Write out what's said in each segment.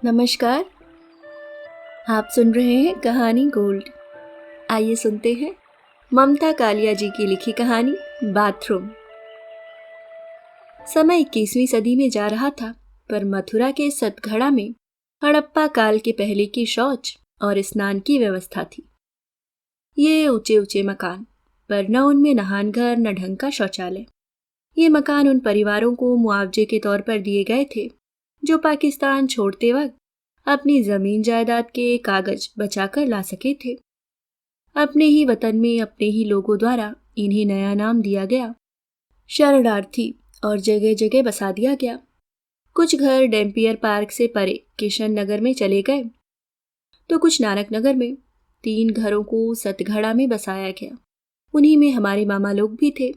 नमस्कार। आप सुन रहे हैं कहानी गोल्ड। आइए सुनते हैं ममता कालिया जी की लिखी कहानी बाथरूम। समय 21वीं सदी में जा रहा था, पर मथुरा के सतगढ़ा में हड़प्पा काल के पहले की शौच और स्नान की व्यवस्था थी। ये ऊंचे ऊंचे मकान, पर न उनमें नहान घर न ढंग का शौचालय। ये मकान उन परिवारों को मुआवजे के तौर पर दिए गए थे जो पाकिस्तान छोड़ते वक्त अपनी जमीन जायदाद के कागज बचाकर ला सके थे। अपने ही वतन में अपने ही लोगों द्वारा इन्हें नया नाम दिया गया, शरणार्थी, और जगह जगह बसा दिया गया। कुछ घर डेम्पियर पार्क से परे किशन नगर में चले गए, तो कुछ नानक नगर में। 3 घरों को सतगढ़ा में बसाया गया। उन्हीं में हमारे मामा लोग भी थे।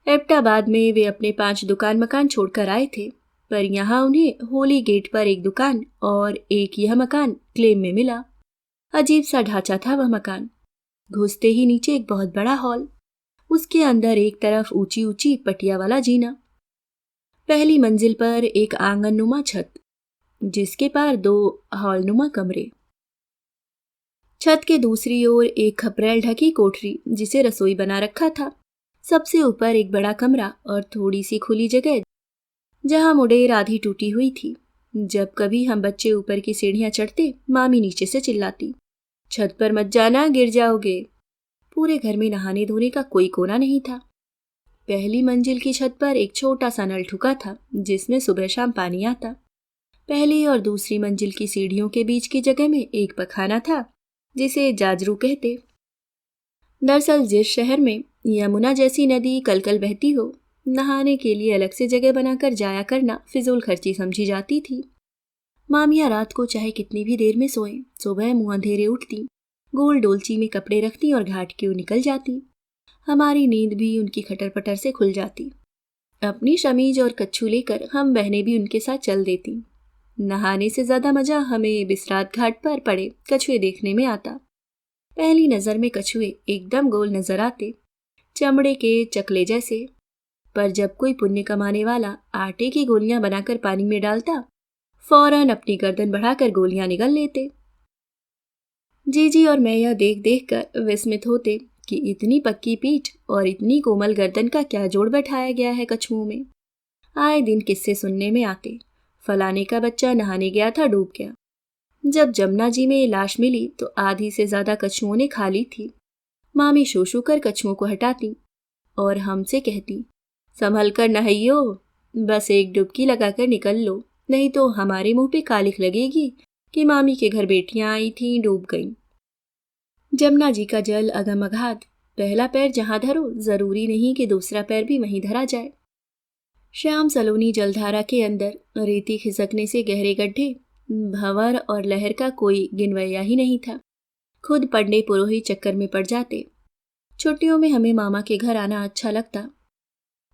एबटाबाद में वे अपने 5 दुकान मकान छोड़कर आए थे, पर यहाँ उन्हें होली गेट पर एक दुकान और एक यह मकान क्लेम में मिला। अजीब सा ढांचा था वह मकान। घुसते ही नीचे एक बहुत बड़ा हॉल, उसके अंदर एक तरफ ऊंची ऊंची पटिया वाला जीना, पहली मंजिल पर एक आंगननुमा छत, जिसके पार 2 हॉलनुमा कमरे, छत के दूसरी ओर एक खपरेल ढकी कोठरी जिसे रसोई बना रखा था। सबसे ऊपर एक बड़ा कमरा और थोड़ी सी खुली जगह जहां मुडेर आधी टूटी हुई थी। जब कभी हम बच्चे ऊपर की सीढ़ियां चढ़ते, मामी नीचे से चिल्लाती, छत पर मत जाना, गिर जाओगे। पूरे घर में नहाने धोने का कोई कोना नहीं था। पहली मंजिल की छत पर एक छोटा सा नल ठुका था जिसमें सुबह शाम पानी आता। पहली और दूसरी मंजिल की सीढ़ियों के बीच की जगह में एक पखाना था जिसे जाजरू कहते। दरअसल जिस शहर में यमुना जैसी नदी कलकल बहती हो, नहाने के लिए अलग से जगह बनाकर जाया करना फिजूल खर्ची समझी जाती थी। मामियाँ रात को चाहे कितनी भी देर में सोएं, सुबह मुंह अंधेरे उठती, गोल डोलची में कपड़े रखती और घाट की ओर निकल जाती। हमारी नींद भी उनकी खटर पटर से खुल जाती। अपनी शमीज और कच्छू लेकर हम बहनें भी उनके साथ चल देती। नहाने से ज्यादा मजा हमें बिसरात घाट पर पड़े कछुए देखने में आता। पहली नजर में कछुए एकदम गोल नजर आते, चमड़े के चकले जैसे, पर जब कोई पुण्य कमाने वाला आटे की गोलियां बनाकर पानी में डालता, फौरन अपनी गर्दन बढ़ाकर गोलियां निगल लेते। जीजी और मैं यह देख देख कर विस्मित होते कि इतनी पक्की पीठ और इतनी कोमल गर्दन का क्या जोड़ बैठाया गया है कछुओं में। आए दिन किस्से सुनने में आते, फलाने का बच्चा नहाने गया था, डूब गया। जब जमुना जी में लाश मिली तो आधी से ज्यादा कछुओं ने खा ली थी। मामी शोशू कर कछुओं को हटाती और हमसे कहती, संभल कर नहाइयो, बस एक डुबकी लगाकर निकल लो, नहीं तो हमारे मुंह पे कालिख लगेगी कि मामी के घर बेटियां आई थीं, डूब गईं। जमुना जी का जल अगम अगाध, पहला पैर जहां धरो जरूरी नहीं कि दूसरा पैर भी वहीं धरा जाए। श्याम सलोनी जलधारा के अंदर रेती खिसकने से गहरे गड्ढे, भंवर और लहर का कोई गिनवैया ही नहीं था। खुद पंडे पुरोहित चक्कर में पड़ जाते। छुट्टियों में हमें मामा के घर आना अच्छा लगता।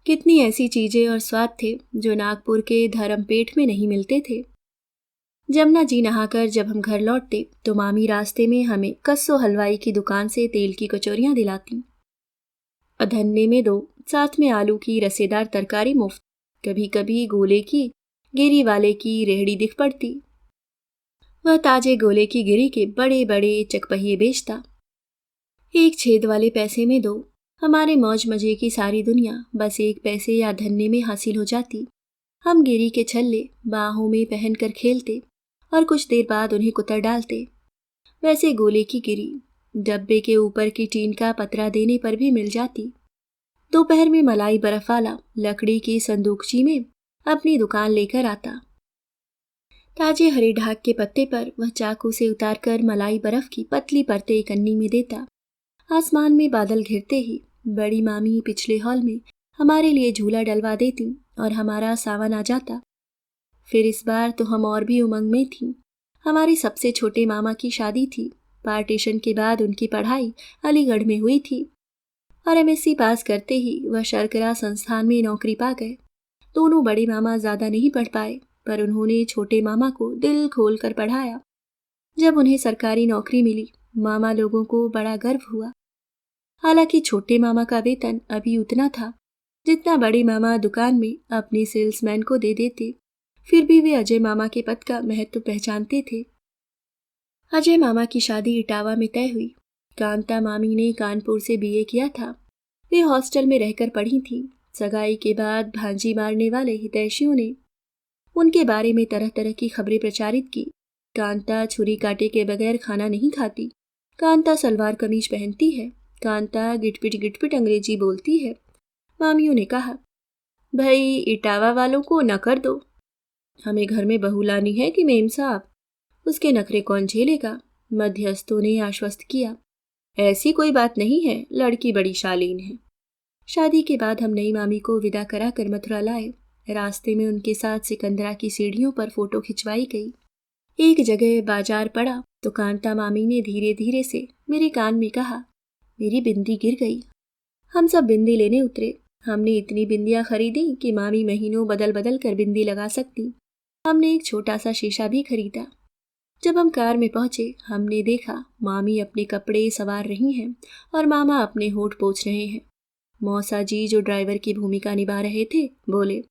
कितनी ऐसी चीजें और स्वाद थे जो नागपुर के धर्मपेट में नहीं मिलते थे। जमुना जी नहाकर जब हम घर लौटते तो मामी रास्ते में हमें कस्सो हलवाई की दुकान से तेल की कचौरियां दिलाती। अधन्ने में 2, साथ में आलू की रसेदार तरकारी मुफ्त। कभी कभी गोले की गिरी वाले की रेहड़ी दिख पड़ती। वह ताजे गोले की गिरी के बड़े बड़े चकपहिए बेचता। एक छेद वाले पैसे में 2, हमारे मौज मजे की सारी दुनिया बस 1 पैसे या धन्ने में हासिल हो जाती। हम गिरी के छल्ले बाहों में पहनकर खेलते और कुछ देर बाद उन्हें कुतर डालते। वैसे गोले की गिरी डब्बे के ऊपर की टीन का पतरा देने पर भी मिल जाती। दोपहर में मलाई बर्फ वाला लकड़ी की संदूकची में अपनी दुकान लेकर आता। ताजे हरे ढाक के पत्ते पर वह चाकू से उतारकर मलाई बर्फ की पतली परतें एक अन्नी में देता। आसमान में बादल घिरते ही बड़ी मामी पिछले हॉल में हमारे लिए झूला डलवा देती और हमारा सावन आ जाता। फिर इस बार तो हम और भी उमंग में थीं। हमारी सबसे छोटे मामा की शादी थी। पार्टीशन के बाद उनकी पढ़ाई अलीगढ़ में हुई थी और एमएससी पास करते ही वह शर्करा संस्थान में नौकरी पा गए। दोनों बड़े मामा ज्यादा नहीं पढ़ पाए, पर उन्होंने छोटे मामा को दिल खोल कर पढ़ाया। जब उन्हें सरकारी नौकरी मिली, मामा लोगों को बड़ा गर्व हुआ। हालांकि छोटे मामा का वेतन अभी उतना था जितना बड़े मामा दुकान में अपने सेल्समैन को दे देते। फिर भी वे अजय मामा के पद का महत्व पहचानते थे। अजय मामा की शादी इटावा में तय हुई। कांता मामी ने कानपुर से बीए किया था। वे हॉस्टल में रहकर पढ़ी थी। सगाई के बाद भांजी मारने वाले हितैषियों ने उनके बारे में तरह तरह की खबरें प्रचारित की। कांता छुरी कांटे के बगैर खाना नहीं खाती, कांता सलवार कमीज पहनती है, कांता गिटपिट अंग्रेजी बोलती है। मामियों ने कहा, भाई इटावा वालों को न कर दो, हमें घर में बहू लानी है कि मेम साहब, उसके नखरे कौन झेलेगा। मध्यस्थों ने आश्वस्त किया, ऐसी कोई बात नहीं है, लड़की बड़ी शालीन है। शादी के बाद हम नई मामी को विदा करा कर मथुरा लाए। रास्ते में उनके साथ सिकंदरा की सीढ़ियों पर फोटो खिंचवाई गई। एक जगह बाजार पड़ा तो कांता मामी ने धीरे धीरे से मेरे कान में कहा, मेरी बिंदी गिर गई। हम सब बिंदी लेने उतरे। हमने इतनी बिंदियां खरीदी कि मामी महीनों बदल बदल कर बिंदी लगा सकती। हमने एक छोटा सा शीशा भी खरीदा। जब हम कार में पहुंचे, हमने देखा मामी अपने कपड़े संवार रही हैं और मामा अपने होठ पोंछ रहे हैं। मौसा जी, जो ड्राइवर की भूमिका निभा रहे थे, बोले,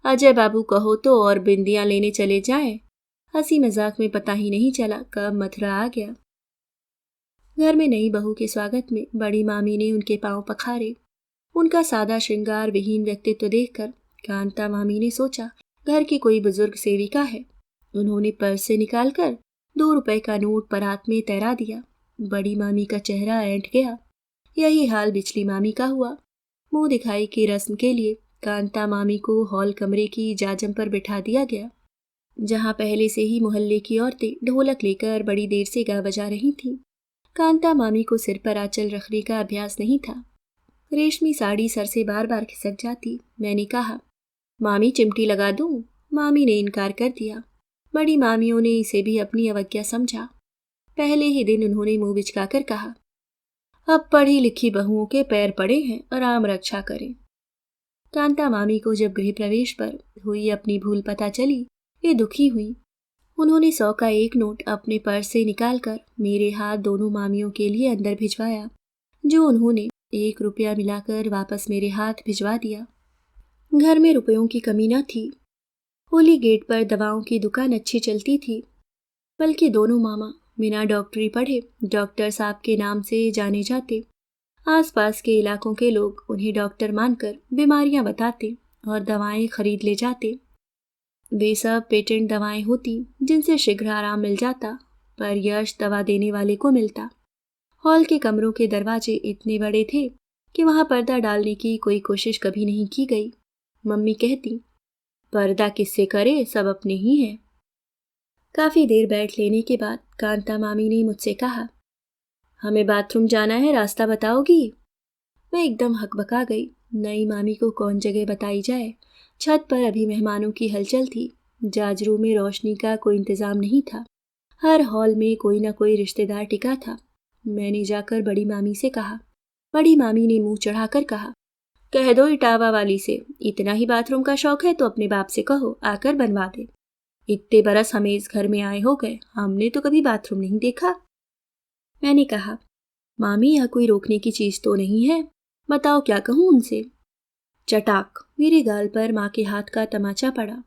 अजय बाबू कहो तो और बिंदियां लेने चले जाएं। हंसी मजाक में पता ही नहीं चला कब मथुरा आ गया। घर में नई बहू के स्वागत में बड़ी मामी ने उनके पांव पखारे। उनका सादा श्रृंगार विहीन व्यक्तित्व देखकर कांता मामी ने सोचा घर की कोई बुजुर्ग सेविका है। उन्होंने पर्स से निकालकर 2 रुपए का नोट परात में तैरा दिया। बड़ी मामी का चेहरा ऐंठ गया। यही हाल बिचली मामी का हुआ। मुंह दिखाई की रस्म के लिए कांता मामी को हॉल कमरे की जाजम पर बिठा दिया गया, जहां पहले से ही मोहल्ले की औरतें ढोलक लेकर बड़ी देर से गा बजा रही थीं। कांता मामी को सिर पर आंचल रखने का अभ्यास नहीं था। रेशमी साड़ी सर से बार बार खिसक जाती। मैंने कहा, मामी चिमटी लगा दूं? मामी ने इनकार कर दिया। बड़ी मामियों ने इसे भी अपनी अवज्ञा समझा। पहले ही दिन उन्होंने मुंह बिचकाकर कहा, अब पढ़ी लिखी बहुओं के पैर पड़े हैं, राम रक्षा करें। कांता मामी को जब गृह प्रवेश पर हुई अपनी भूल पता चली, वे दुखी हुई। उन्होंने 100 का एक नोट अपने पर्स से निकालकर मेरे हाथ दोनों मामियों के लिए अंदर भिजवाया, जो उन्होंने 1 रुपया मिलाकर वापस मेरे हाथ भिजवा दिया। घर में रुपयों की कमी न थी। होली गेट पर दवाओं की दुकान अच्छी चलती थी, बल्कि दोनों मामा बिना डॉक्टरी पढ़े डॉक्टर साहब के नाम से जाने जाते। आसपास के इलाकों के लोग उन्हें डॉक्टर मानकर बीमारियां बताते और दवाएं खरीद ले जाते। वे सब पेटेंट दवाएं होती जिनसे शीघ्र आराम मिल जाता, पर यश दवा देने वाले को मिलता। हॉल के कमरों के दरवाजे इतने बड़े थे कि वहां पर्दा डालने की कोई कोशिश कभी नहीं की गई। मम्मी कहती, पर्दा किससे करे, सब अपने ही हैं। काफी देर बैठ लेने के बाद कांता मामी ने मुझसे कहा, हमें बाथरूम जाना है, रास्ता बताओगी? मैं एकदम हकबका गई। नई मामी को कौन जगह बताई जाए। छत पर अभी मेहमानों की हलचल थी। जाजरू में रोशनी का कोई इंतजाम नहीं था। हर हॉल में कोई न कोई रिश्तेदार टिका था। मैंने जाकर बड़ी मामी से कहा। बड़ी मामी ने मुंह चढ़ाकर कहा, कह दो इटावा वाली से, इतना ही बाथरूम का शौक है तो अपने बाप से कहो आकर बनवा दे। इतने बरस हमें इस घर में आए हो गए, हमने तो कभी बाथरूम नहीं देखा। मैंने कहा, मामी यह कोई रोकने की चीज तो नहीं है, बताओ क्या कहूँ उनसे। चटाक, मेरे गाल पर माँ के हाथ का तमाचा पड़ा।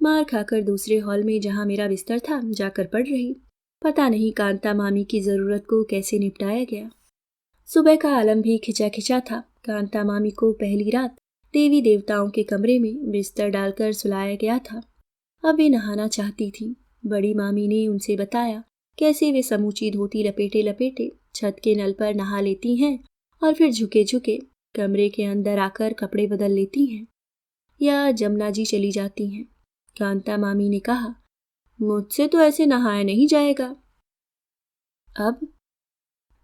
मार खाकर दूसरे हॉल में जहाँ मेरा बिस्तर था जाकर पड़ रही। पता नहीं कांता मामी की जरूरत को कैसे निपटाया गया। सुबह का आलम भी खिंचा खिंचा था। कांता मामी को पहली रात देवी देवताओं के कमरे में बिस्तर डालकर सुलाया गया था। अब वे नहाना चाहती थी। बड़ी मामी ने उनसे बताया कैसे वे समूची धोती लपेटे लपेटे छत के नल पर नहा लेती हैं और फिर झुके झुके कमरे के अंदर आकर कपड़े बदल लेती हैं या जमुना जी चली जाती हैं। कांता मामी ने कहा, मुझसे तो ऐसे नहाया नहीं जाएगा। अब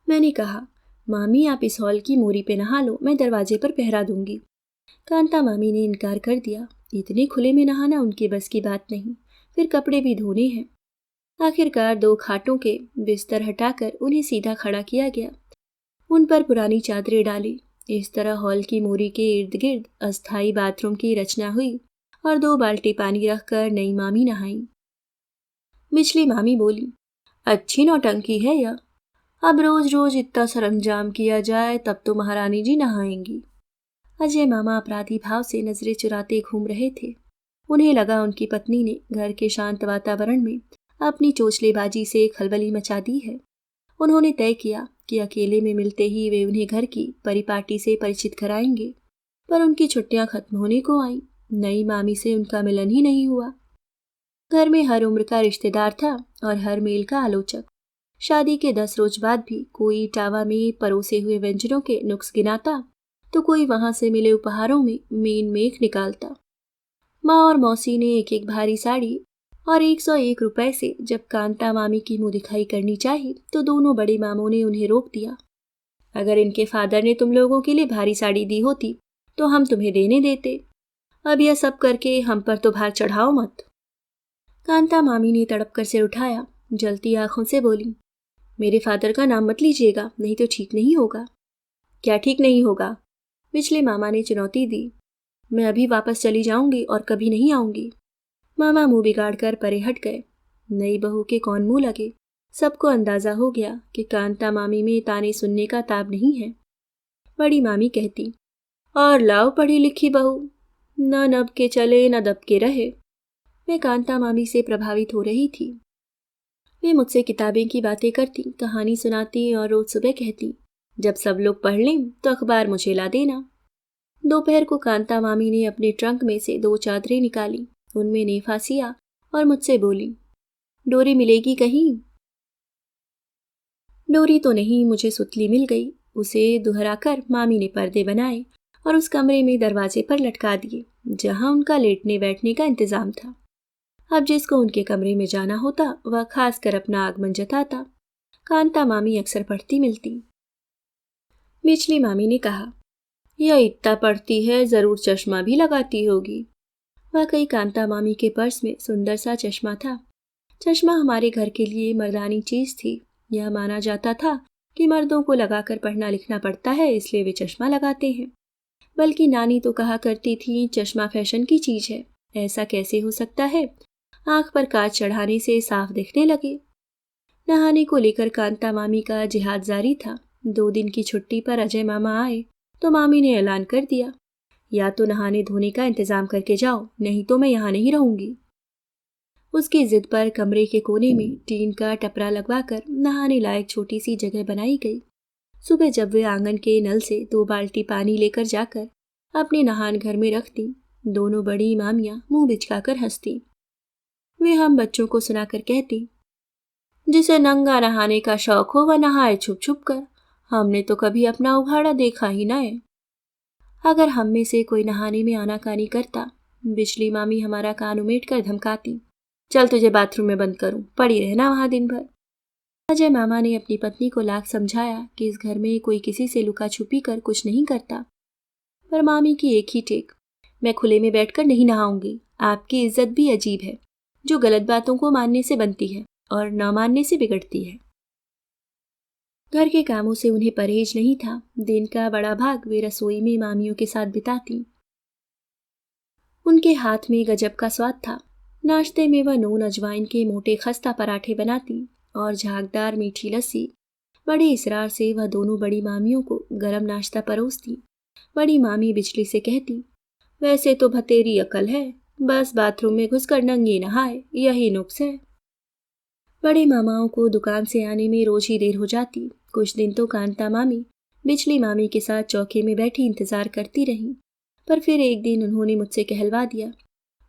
मैंने कहा, मामी आप इस हॉल की मोरी पे नहा लो, मैं दरवाजे पर पहरा दूंगी। कांता मामी ने इनकार कर दिया। इतने खुले में नहाना उनके बस की बात नहीं, फिर कपड़े भी धोने हैं। आखिरकार 2 खाटों के बिस्तर हटाकर उन्हें सीधा खड़ा किया गया। उन पर पुरानी चादरें डाली। इस तरह हॉल की मोरी के इर्द गिर्द अस्थायी बाथरूम की रचना हुई और 2 बाल्टी पानी रखकर नई मामी नहाई। बिचली मामी बोली, अच्छी नौटंकी है यह, अब रोज रोज इतना सरंजाम किया जाए तब तो महारानी जी नहाएंगी। अजय मामा अपराधी भाव से नजरें चुराते घूम रहे थे। उन्हें लगा उनकी पत्नी ने घर के शांत वातावरण में अपनी चोचलेबाजी से खलबली मचा दी है। उन्होंने तय किया कि अकेले में मिलते ही वे उन्हें घर की परिपाटी से परिचित कराएंगे, पर उनकी छुट्टियां खत्म होने को आईं। नई मामी से उनका मिलन ही नहीं हुआ। घर में हर उम्र का रिश्तेदार था और हर मेल का आलोचक। शादी के 10 रोज बाद भी कोई टावा में परोसे हुए व्यंजनों के नुक्स गिनाता तो कोई वहां से मिले उपहारों में मेन मेख निकालता। माँ और मौसी ने एक एक भारी साड़ी और 101 रुपए से जब कांता मामी की मुंह दिखाई करनी चाहिए तो दोनों बड़े मामों ने उन्हें रोक दिया। अगर इनके फादर ने तुम लोगों के लिए भारी साड़ी दी होती तो हम तुम्हें देने देते। अब यह सब करके हम पर तो भार चढ़ाओ मत। कांता मामी ने तड़प कर सिर उठाया, जलती आंखों से बोली, मेरे फादर का नाम मत लीजिएगा, नहीं तो ठीक नहीं होगा। क्या ठीक नहीं होगा? पिछले मामा ने चुनौती दी। मैं अभी वापस चली जाऊंगी और कभी नहीं आऊंगी। मामा मुंह बिगाड़ कर परे हट गए। नई बहू के कौन मुंह लगे। सबको अंदाजा हो गया कि कांता मामी में ताने सुनने का ताब नहीं है। बड़ी मामी कहती, और लाओ पढ़ी लिखी बहू, न नब के चले न दब के रहे। मैं कांता मामी से प्रभावित हो रही थी। वे मुझसे किताबें की बातें करती, कहानी सुनाती और रोज सुबह कहती, जब सब लोग पढ़ लें तो अखबार मुझे ला देना। दोपहर को कांता मामी ने अपने ट्रंक में से 2 चादरें निकाली, उनमें नेफा सिया और मुझसे बोली, डोरी मिलेगी कहीं? डोरी तो नहीं, मुझे सुतली मिल गई। उसे दोहराकर मामी ने पर्दे बनाए और उस कमरे में दरवाजे पर लटका दिए जहां उनका लेटने बैठने का इंतजाम था। अब जिसको उनके कमरे में जाना होता वह खास कर अपना आगमन जताता। कांता मामी अक्सर पढ़ती मिलती। बिचली मामी ने कहा, यह इतना पढ़ती है, जरूर चश्मा भी लगाती होगी। वाकई कांता मामी के पर्स में सुंदर सा चश्मा था। चश्मा हमारे घर के लिए मर्दानी चीज थी। यह माना जाता था कि मर्दों को लगाकर पढ़ना लिखना पड़ता है, इसलिए वे चश्मा लगाते हैं। बल्कि नानी तो कहा करती थी, चश्मा फैशन की चीज है। ऐसा कैसे हो सकता है? आंख पर कांच चढ़ाने से साफ दिखने लगे। नहाने को लेकर कांता मामी का जिहाद जारी था। 2 दिन की छुट्टी पर अजय मामा आए तो मामी ने ऐलान कर दिया, या तो नहाने धोने का इंतजाम करके जाओ, नहीं तो मैं यहाँ नहीं रहूंगी। उसकी जिद पर कमरे के कोने में टीन का टपरा लगवाकर नहाने लायक छोटी सी जगह बनाई गई। सुबह जब वे आंगन के नल से 2 बाल्टी पानी लेकर जाकर अपने नहान घर में रखती, दोनों बड़ी मामियां मुंह बिचकाकर हंसती। वे हम बच्चों को सुनाकर कहती, जिसे नंगा नहाने का शौक हो वह नहाए छुप छुप कर, हमने तो कभी अपना उघाड़ा देखा ही न है। अगर हम में से कोई नहाने में आनाकानी करता, बिजली मामी हमारा कान उमेट कर धमकाती, चल तुझे बाथरूम में बंद करूं, पड़ी रहना वहां दिन भर। अजय मामा ने अपनी पत्नी को लाख समझाया कि इस घर में कोई किसी से लुका छुपी कर कुछ नहीं करता, पर मामी की एक ही टेक, मैं खुले में बैठकर नहीं नहाऊंगी। आपकी इज्जत भी अजीब है, जो गलत बातों को मानने से बनती है और न मानने से बिगड़ती है। घर के कामों से उन्हें परहेज नहीं था। दिन का बड़ा भाग वे रसोई में मामियों के साथ बिताती। उनके हाथ में गजब का स्वाद था। नाश्ते में वह नून अजवाइन के मोटे खस्ता पराठे बनाती और झागदार मीठी लस्सी। बड़े इसरार से वह दोनों बड़ी मामियों को गरम नाश्ता परोसती। बड़ी मामी बिजली से कहती, वैसे तो भतेरी अकल है, बस बाथरूम में घुसकर नंगी नहाए, यही नुक्स है। बड़े मामाओं को दुकान से आने में रोज ही देर हो जाती। कुछ दिन तो कांता मामी बिजली मामी के साथ चौके में बैठी इंतजार करती रहीं, पर फिर एक दिन उन्होंने मुझसे कहलवा दिया,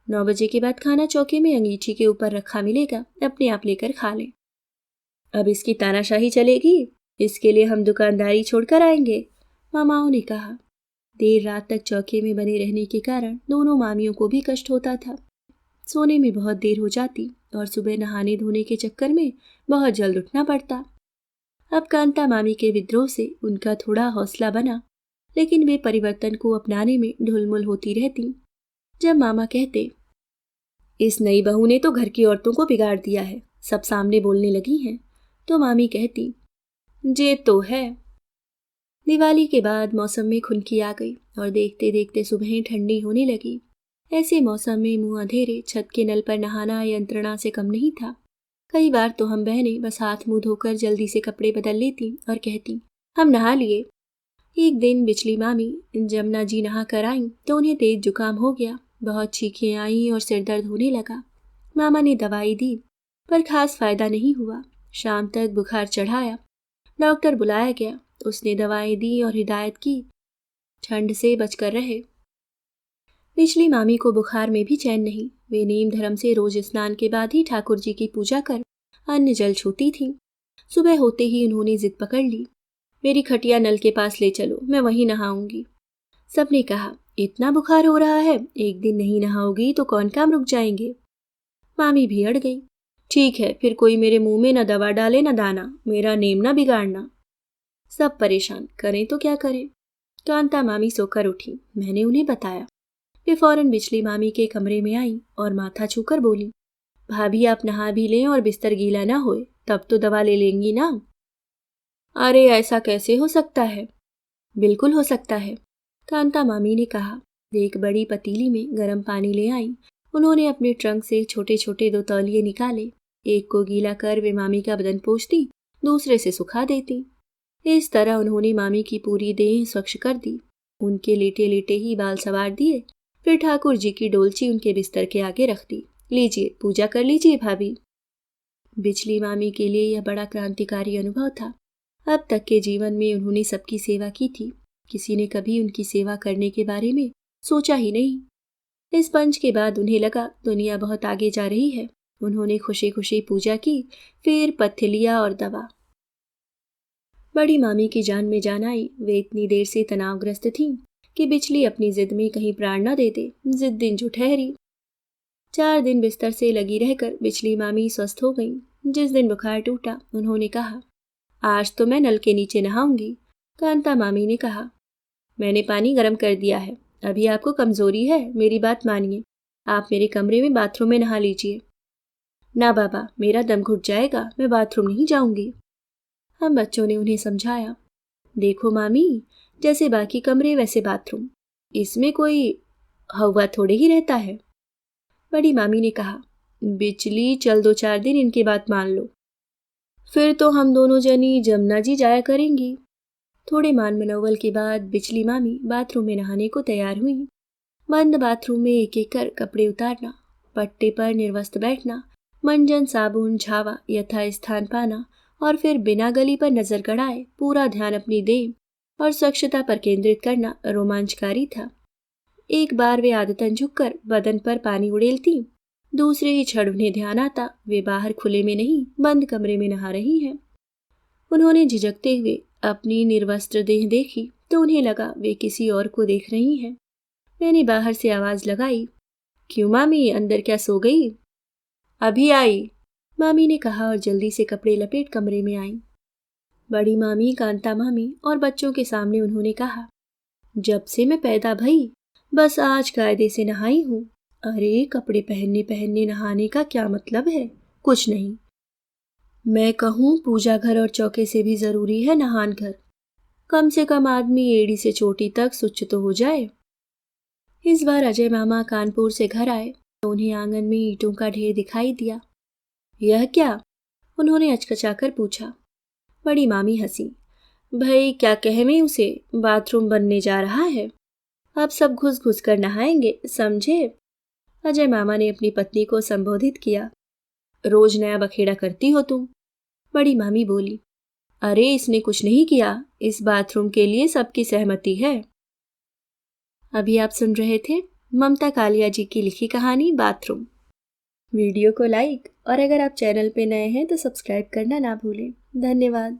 9 बजे के बाद खाना चौके में अंगीठी के ऊपर रखा मिलेगा, अपने आप लेकर खा लें। अब इसकी तानाशाही चलेगी, इसके लिए हम दुकानदारी छोड़कर आएंगे, मामाओं ने कहा। देर रात तक चौके में बने रहने के कारण दोनों मामियों को भी कष्ट होता था। सोने में बहुत देर हो जाती और सुबह नहाने धोने के चक्कर में बहुत जल्द उठना पड़ता। अब कांता मामी के विद्रोह से उनका थोड़ा हौसला बना, लेकिन वे परिवर्तन को अपनाने में ढुलमुल होती रहती। जब मामा कहते, इस नई बहू ने तो घर की औरतों को बिगाड़ दिया है, सब सामने बोलने लगी हैं, तो मामी कहती, जे तो है। दिवाली के बाद मौसम में खुनकी आ गई और देखते देखते सुबह ठंडी होने लगी। ऐसे मौसम में मुंह अंधेरे छत के नल पर नहाना यंत्रणा से कम नहीं था। कई बार तो हम बहनें बस हाथ मुंह धोकर जल्दी से कपड़े बदल लेती और कहती, हम नहा लिए। एक दिन बिजली मामी जमुना जी नहा कर आईं तो उन्हें तेज जुकाम हो गया। बहुत चीखें आईं और सिर दर्द होने लगा। मामा ने दवाई दी पर खास फायदा नहीं हुआ। शाम तक बुखार चढ़ाया। डॉक्टर बुलाया गया। उसने दवाएं दी और हिदायत की, ठंड से बचकर रहे। पिछली मामी को बुखार में भी चैन नहीं। वे नेम धर्म से रोज स्नान के बाद ही ठाकुर जी की पूजा कर अन्न जल छूती थीं। सुबह होते ही उन्होंने जिद पकड़ ली, मेरी खटिया नल के पास ले चलो, मैं वहीं नहाऊंगी। सबने कहा, इतना बुखार हो रहा है, एक दिन नहीं नहाओगी तो कौन काम रुक जाएंगे। मामी भी अड़ गई। ठीक है, फिर कोई मेरे मुंह में न दवा डाले न दाना, मेरा नेम न बिगाड़ना। सब परेशान, करें तो क्या करें। कांता मामी सोकर उठी। मैंने उन्हें बताया। वे फौरन बिजली मामी के कमरे में आई और माथा छूकर बोली, भाभी आप नहा भी लें और बिस्तर गीला ना होए, तब तो दवा ले लेंगी ना। अरे ऐसा कैसे हो सकता है। बिल्कुल हो सकता है, कांता मामी ने कहा। वे एक बड़ी पतीली में गर्म पानी ले आई। उन्होंने अपने ट्रंक से छोटे छोटे 2 तौलिए निकाले। एक को गीला कर वे मामी का बदन पोंछती, दूसरे से सुखा देती। इस तरह उन्होंने मामी की पूरी देह स्वच्छ कर दी। उनके लेटे लेटे ही बाल सवार दिए। फिर ठाकुर जी की डोलची उनके बिस्तर के आगे रख दी। लीजिए, पूजा कर लीजिए भाभी। बिजली मामी के लिए यह बड़ा क्रांतिकारी अनुभव था। अब तक के जीवन में उन्होंने सबकी सेवा की थी। किसी ने कभी उनकी सेवा करने के बारे में सोचा ही नहीं। इस पंच के बाद उन्हें लगा दुनिया बहुत आगे जा रही है। उन्होंने खुशी खुशी पूजा की, फिर पथ्य लिया और दवा। बड़ी मामी की जान में जान आई। वे इतनी देर से तनावग्रस्त थीं कि बिजली अपनी जिद में कहीं प्राण न दे दे। जिद दिन जो ठहरी। 4 दिन बिस्तर से लगी रहकर बिजली मामी स्वस्थ हो गईं। जिस दिन बुखार टूटा, उन्होंने कहा, आज तो मैं नल के नीचे नहाऊंगी। कांता मामी ने कहा, मैंने पानी गर्म कर दिया है। अभी आपको कमजोरी है, मेरी बात मानिए। आप मेरे कमरे में बाथरूम में नहा लीजिए। ना बाबा, मेरा दम घुट जाएगा, मैं बाथरूम नहीं जाऊंगी। हम बच्चों ने उन्हें समझाया, देखो मामी, जैसे बाकी कमरे वैसे बाथरूम, इसमें कोई हवा थोड़े ही रहता है। बड़ी मामी ने कहा, बिजली चल 2-4 दिन इनकी बात मान लो, फिर तो हम दोनों जनी जमुना जी जाया करेंगी। थोड़े मान मनोवल के बाद बिजली मामी बाथरूम में नहाने को तैयार हुई। बंद बाथरूम में एक एक कर कपड़े उतारना, पट्टे पर निर्वस्त्र बैठना, मंजन साबुन झावा यथा स्थान पाना और फिर बिना गली पर नजर गड़ाए पूरा ध्यान अपनी देह और स्वच्छता पर केंद्रित करना रोमांचकारी था। एक बार वे आदतन झुककर बदन पर पानी उड़ेलती, दूसरे ही क्षण उन्हें ध्यान आता वे बाहर खुले में नहीं बंद कमरे में नहा रही हैं। उन्होंने झिझकते हुए अपनी निर्वस्त्र देह देखी तो उन्हें लगा वे किसी और को देख रही हैं। मैंने बाहर से आवाज लगाई, क्यों मामी, अंदर क्या सो गई? अभी आई, मामी ने कहा और जल्दी से कपड़े लपेट कमरे में आई। बड़ी मामी, कांता मामी और बच्चों के सामने उन्होंने कहा, जब से मैं पैदा भई बस आज कायदे से नहाई हूँ। अरे कपड़े पहनने पहनने नहाने का क्या मतलब है? कुछ नहीं। मैं कहूँ पूजा घर और चौके से भी जरूरी है नहान घर। कम से कम आदमी एड़ी से चोटी तक स्वच्छ तो हो जाए। इस बार अजय मामा कानपुर से घर आए तो उन्हें आंगन में ईंटों का ढेर दिखाई दिया। यह क्या? उन्होंने अचकचाकर पूछा। बड़ी मामी हंसी, भाई क्या कहे मैं उसे, बाथरूम बनने जा रहा है, अब सब घुस घुस कर नहाएंगे, समझे? अजय मामा ने अपनी पत्नी को संबोधित किया। रोज नया बखेड़ा करती हो तुम। बड़ी मामी बोली, अरे इसने कुछ नहीं किया, इस बाथरूम के लिए सबकी सहमति है। अभी आप सुन रहे थे ममता कालिया जी की लिखी कहानी बाथरूम। वीडियो को लाइक और अगर आप चैनल पे नए हैं तो सब्सक्राइब करना ना भूलें। धन्यवाद।